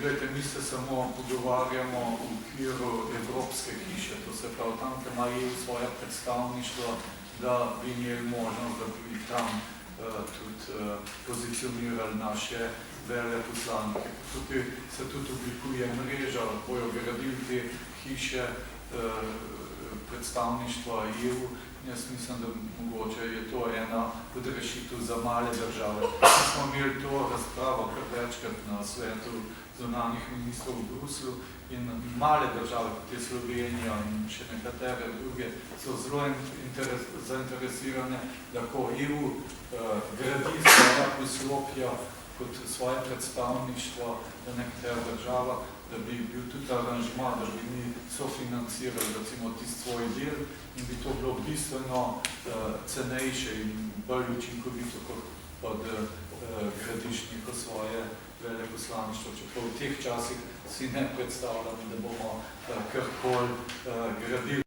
Glejte, mi se samo pogovarjamo v okviru Evropske hiše, to se pravi tam, ker imajo svoje predstavništvo, da bi imeli možnost, da bi tam tudi pozicionirali naše veleposlanike. Tukaj se tudi oblikuje mreža, bojo gradili te hiše predstavništva EU. Jaz mislim, da mogoče je to ena od rešitev za male države. Mi smo imeli to razpravo kar večkrat na svetu zunanjih ministrov v Bruslju in male države, kot je Slovenija in še nekatere druge, so zelo zainteresirane, da ko EU gradi svoja poslopja kot svoje predstavništvo v nekatera država, da bi bil tudi aranžma, da bi mi sofinancirali recimo tisti svoj del in bi to bilo bistveno cenejše in bolj učinkovito kot pod gradiš neko svoje veleposlaništvo. Čeprav v teh časih si ne predstavljamo, da bomo karkoli gradili.